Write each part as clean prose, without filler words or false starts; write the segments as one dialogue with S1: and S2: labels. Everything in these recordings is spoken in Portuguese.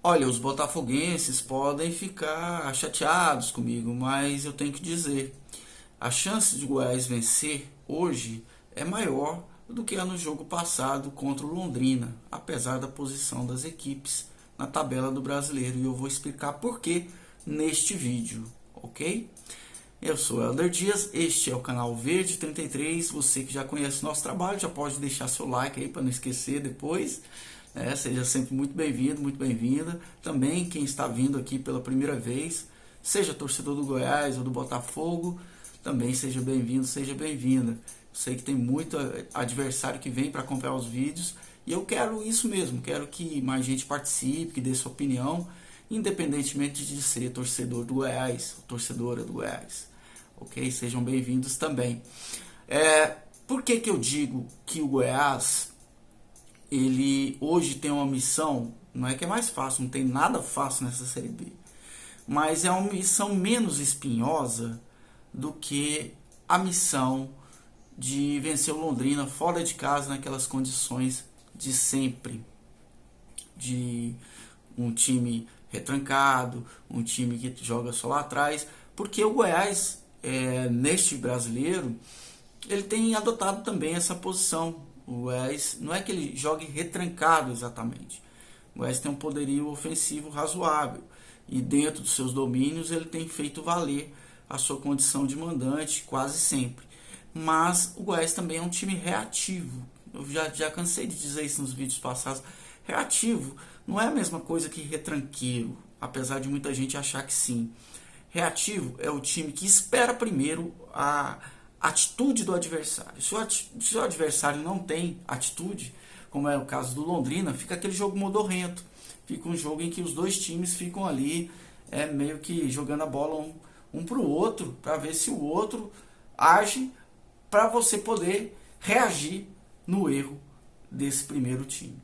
S1: Olha, os botafoguenses podem ficar chateados comigo, mas eu tenho que dizer, a chance de Goiás vencer hoje é maior do que a no jogo passado contra o Londrina, apesar da posição das equipes na tabela do Brasileiro, e eu vou explicar por que neste vídeo, ok? Eu sou Helder Dias, este é o canal Verde 33. Você que já conhece nosso trabalho já pode deixar seu like aí para não esquecer depois, né? Seja sempre muito bem-vindo, muito bem-vinda. Também quem está vindo aqui pela primeira vez, seja torcedor do Goiás ou do Botafogo, também seja bem-vindo, seja bem-vinda. Sei que tem muito adversário que vem para acompanhar os vídeos e eu quero isso mesmo, quero que mais gente participe, que dê sua opinião, independentemente de ser torcedor do Goiás ou torcedora do Goiás. Ok? Sejam bem-vindos também. Por que eu digo que o Goiás, ele hoje tem uma missão, não é que é mais fácil, não tem nada fácil nessa Série B, mas é uma missão menos espinhosa do que a missão de vencer o Londrina fora de casa naquelas condições de sempre, de um time retrancado, um time que joga só lá atrás, porque o Goiás, neste brasileiro, ele tem adotado também essa posição. O Goiás não é que ele jogue retrancado exatamente, o Goiás tem um poderio ofensivo razoável e dentro dos seus domínios ele tem feito valer a sua condição de mandante quase sempre. Mas o Goiás também é um time reativo. Eu já cansei de dizer isso nos vídeos passados. Reativo não é a mesma coisa que retranqueiro, apesar de muita gente achar que sim. Reativo é o time que espera primeiro a atitude do adversário. Se o adversário não tem atitude, como é o caso do Londrina, fica aquele jogo modorrento. Fica um jogo em que os dois times ficam ali meio que jogando a bola um para o outro, para ver se o outro age, para você poder reagir no erro desse primeiro time.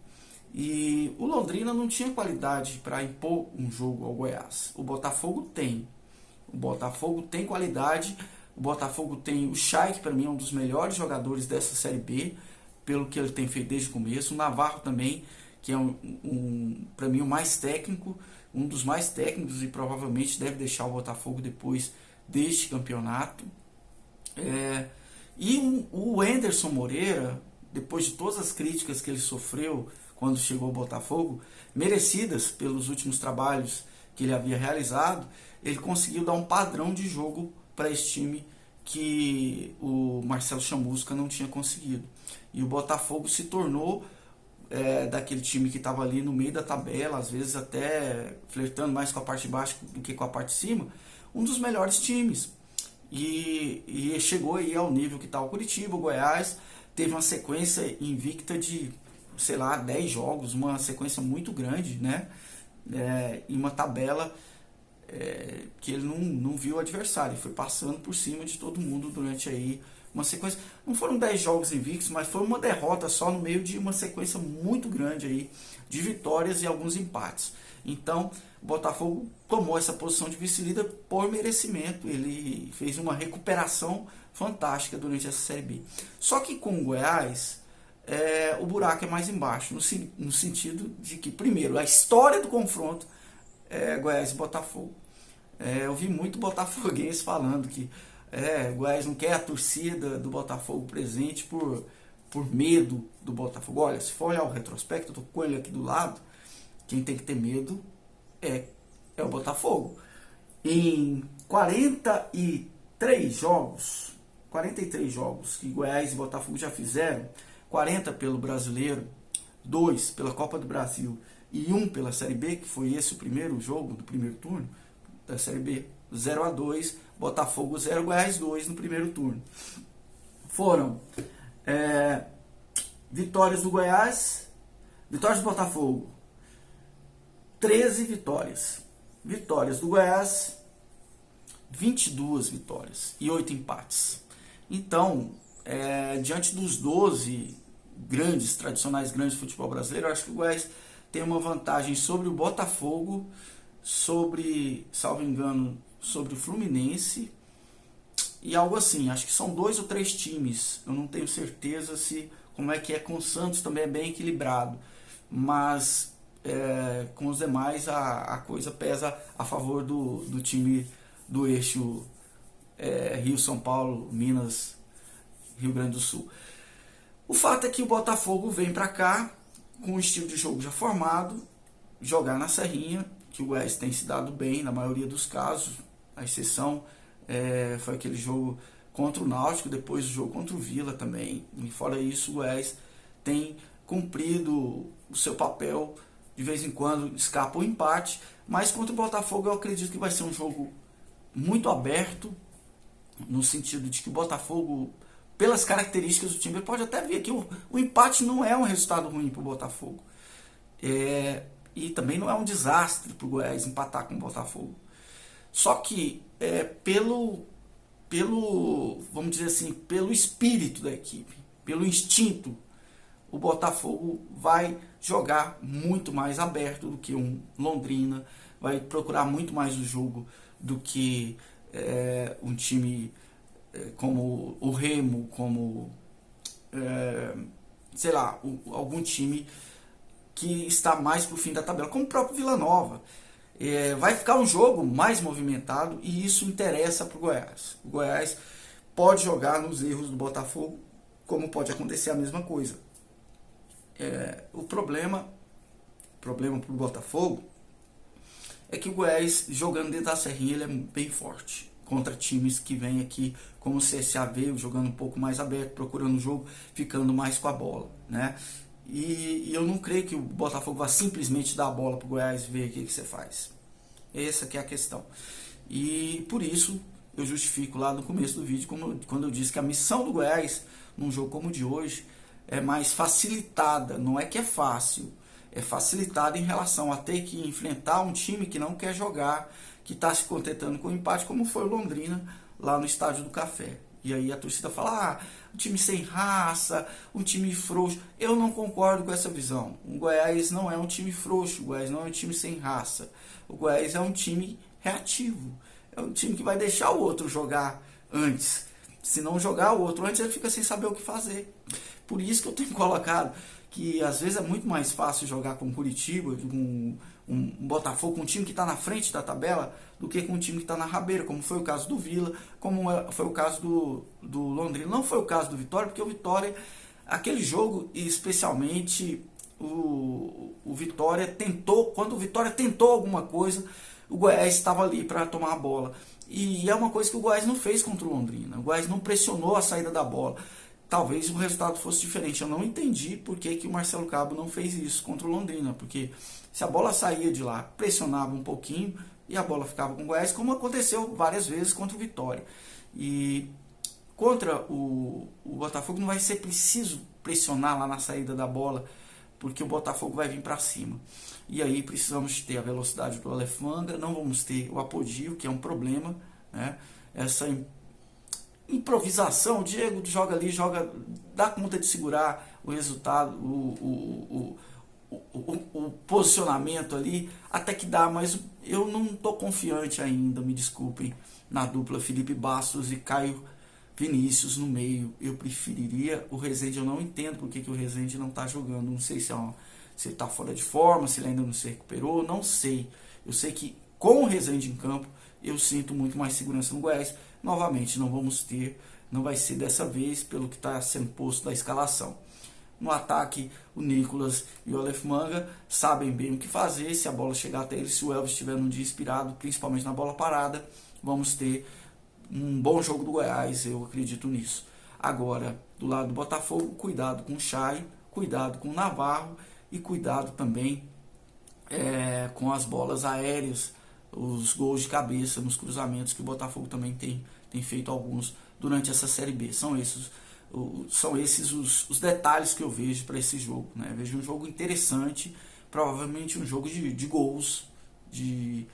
S1: E o Londrina não tinha qualidade para impor um jogo ao Goiás. O Botafogo tem. O Botafogo tem qualidade. O Botafogo tem o Chay, que para mim é um dos melhores jogadores dessa Série B, pelo que ele tem feito desde o começo. O Navarro também, que é para mim o mais técnico, um dos mais técnicos e provavelmente deve deixar o Botafogo depois deste campeonato. E o Anderson Moreira, depois de todas as críticas que ele sofreu quando chegou ao Botafogo, merecidas pelos últimos trabalhos que ele havia realizado, ele conseguiu dar um padrão de jogo para esse time que o Marcelo Chamusca não tinha conseguido. E o Botafogo se tornou daquele time que estava ali no meio da tabela, às vezes até flertando mais com a parte de baixo do que com a parte de cima, um dos melhores times. E chegou aí ao nível que está o Curitiba. O Goiás teve uma sequência invicta de, sei lá, 10 jogos, uma sequência muito grande, né? Em uma tabela que ele não viu o adversário, foi passando por cima de todo mundo durante aí uma sequência. Não foram 10 jogos invictos, mas foi uma derrota só no meio de uma sequência muito grande aí de vitórias e alguns empates. Então, o Botafogo tomou essa posição de vice-líder por merecimento. Ele fez uma recuperação fantástica durante essa Série B. Só que com o Goiás, o buraco é mais embaixo, no sentido de que, primeiro, a história do confronto é Goiás e Botafogo. Eu vi muito botafoguense falando que o Goiás não quer a torcida do Botafogo presente por medo do Botafogo. Olha, se for olhar o retrospecto, eu estou com ele aqui do lado, quem tem que ter medo é o Botafogo. Em 43 jogos que Goiás e Botafogo já fizeram, 40 pelo Brasileiro, 2 pela Copa do Brasil e 1 pela Série B, que foi esse o primeiro jogo do primeiro turno da Série B, 0-2, Botafogo 0, Goiás 2 no primeiro turno. Foram vitórias do Goiás, vitórias do Botafogo, 13 vitórias. Vitórias do Goiás, 22 vitórias e 8 empates. Então, diante dos 12 tradicionais grandes do futebol brasileiro, eu acho que o Goiás tem uma vantagem sobre o Botafogo, sobre, salvo engano, sobre o Fluminense e algo assim. Acho que são 2 ou 3 times. Eu não tenho certeza como é que é com o Santos, também é bem equilibrado. Mas com os demais a coisa pesa a favor do time do eixo Rio, São Paulo, Minas, Rio Grande do Sul. O fato é que o Botafogo vem para cá com um estilo de jogo já formado, jogar na Serrinha, que o Goiás tem se dado bem na maioria dos casos. A exceção foi aquele jogo contra o Náutico, depois o jogo contra o Vila também. E fora isso, o Goiás tem cumprido o seu papel. De vez em quando escapa o empate, mas contra o Botafogo eu acredito que vai ser um jogo muito aberto, no sentido de que o Botafogo, pelas características do time, ele pode até ver que o empate não é um resultado ruim para o Botafogo. E também não é um desastre para o Goiás empatar com o Botafogo. Só que vamos dizer assim, pelo espírito da equipe, pelo instinto, o Botafogo vai jogar muito mais aberto do que um Londrina, vai procurar muito mais o jogo do que um time como o Remo, como sei lá, algum time que está mais para o fim da tabela, como o próprio Vila Nova. Vai ficar um jogo mais movimentado e isso interessa para o Goiás. O Goiás pode jogar nos erros do Botafogo, como pode acontecer a mesma coisa. O problema para o Botafogo é que o Goiás, jogando dentro da Serrinha, ele é bem forte contra times que vêm aqui, como o CSA veio, jogando um pouco mais aberto, procurando o jogo, ficando mais com a bola, né? E eu não creio que o Botafogo vá simplesmente dar a bola para o Goiás e ver o que você faz. Essa que é a questão. E por isso eu justifico lá no começo do vídeo, quando eu disse que a missão do Goiás, num jogo como o de hoje, é mais facilitada. Não é que é fácil, é facilitada em relação a ter que enfrentar um time que não quer jogar, que está se contentando com o empate, como foi o Londrina lá no Estádio do Café. E aí a torcida fala, um time sem raça, um time frouxo. Eu não concordo com essa visão. O Goiás não é um time frouxo, o Goiás não é um time sem raça. O Goiás é um time reativo. É um time que vai deixar o outro jogar antes. Se não jogar o outro antes, ele fica sem saber o que fazer. Por isso que eu tenho colocado que às vezes é muito mais fácil jogar com Curitiba, com um Botafogo, com um time que está na frente da tabela, do que com um time que está na rabeira, como foi o caso do Vila, como foi o caso do Londrina. Não foi o caso do Vitória, porque o Vitória, aquele jogo, especialmente o Vitória tentou, quando o Vitória tentou alguma coisa, o Goiás estava ali para tomar a bola. E é uma coisa que o Goiás não fez contra o Londrina. O Goiás não pressionou a saída da bola. Talvez o resultado fosse diferente. Eu não entendi por que o Marcelo Cabo não fez isso contra o Londrina. Porque se a bola saía de lá, pressionava um pouquinho e a bola ficava com o Goiás, como aconteceu várias vezes contra o Vitória. E contra o Botafogo não vai ser preciso pressionar lá na saída da bola, porque o Botafogo vai vir para cima. E aí precisamos ter a velocidade do Aleph Manga, não vamos ter o Apogeu, que é um problema, né? Essa improvisação, o Diego joga ali, dá conta de segurar o resultado, o posicionamento ali, até que dá, mas eu não estou confiante ainda, me desculpem, na dupla Felipe Bastos e Caio Vinícius no meio. Eu preferiria o Rezende. Eu não entendo porque que o Rezende não está jogando, não sei se ele está fora de forma, se ele ainda não se recuperou, não sei. Eu sei que com o Rezende em campo eu sinto muito mais segurança no Goiás. Novamente, não vai ser dessa vez, pelo que está sendo posto da escalação. No ataque, o Nicolas e o Aleph Manga sabem bem o que fazer. Se a bola chegar até eles, se o Elvis estiver num dia inspirado, principalmente na bola parada, vamos ter um bom jogo do Goiás, eu acredito nisso. Agora, do lado do Botafogo, cuidado com o Chay, cuidado com o Navarro e cuidado também com as bolas aéreas, os gols de cabeça nos cruzamentos, que o Botafogo também tem feito alguns durante essa Série B. São esses os detalhes que eu vejo para esse jogo, né? Vejo um jogo interessante, provavelmente um jogo de gols, de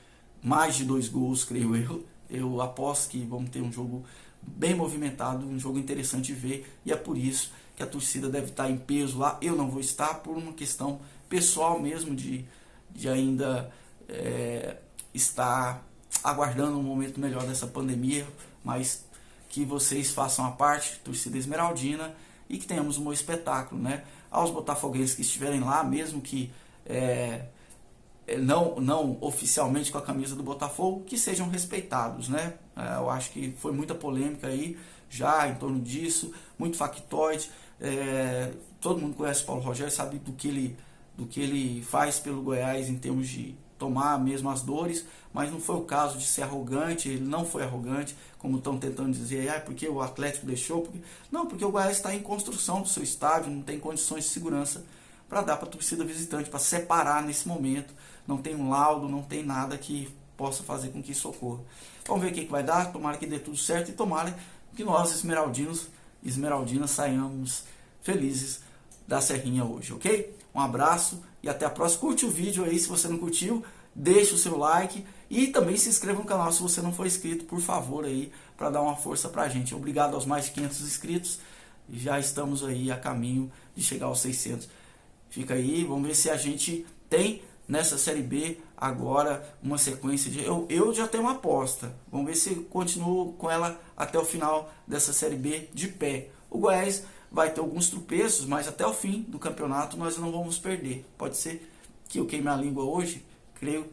S1: mais de 2 gols, creio eu. Eu aposto que vamos ter um jogo bem movimentado, um jogo interessante de ver, e é por isso que a torcida deve estar em peso lá. Eu não vou estar, por uma questão pessoal mesmo, de ainda estar aguardando um momento melhor dessa pandemia, mas que vocês façam a parte, torcida esmeraldina, e que tenhamos um bom espetáculo, né? Aos botafoguenses que estiverem lá, mesmo que não oficialmente com a camisa do Botafogo, que sejam respeitados, né? Eu acho que foi muita polêmica aí já em torno disso, muito factoide. Todo mundo conhece o Paulo Rogério, sabe do que ele faz pelo Goiás em termos de tomar mesmo as dores, mas não foi o caso de ser arrogante. Ele não foi arrogante, como estão tentando dizer, porque o Atlético deixou. Não, porque o Goiás está em construção do seu estádio, não tem condições de segurança para dar para a torcida visitante, para separar nesse momento. Não tem um laudo, não tem nada que possa fazer com que isso ocorra. Vamos ver o que vai dar, tomara que dê tudo certo e tomara que nós, esmeraldinas, saiamos felizes da Serrinha hoje, ok? Um abraço e até a próxima. Curte o vídeo aí se você não curtiu, deixa o seu like e também se inscreva no canal se você não for inscrito, por favor, aí, para dar uma força pra gente. Obrigado aos mais de 500 inscritos, já estamos aí a caminho de chegar aos 600. Fica aí, vamos ver se a gente tem nessa Série B agora uma sequência de... Eu já tenho uma aposta, vamos ver se continuo com ela até o final dessa Série B de pé. O Goiás vai ter alguns tropeços, mas até o fim do campeonato nós não vamos perder. Pode ser que eu queime a língua hoje, creio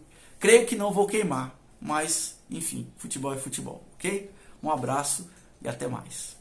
S1: que não vou queimar, mas enfim, futebol é futebol, ok? Um abraço e até mais.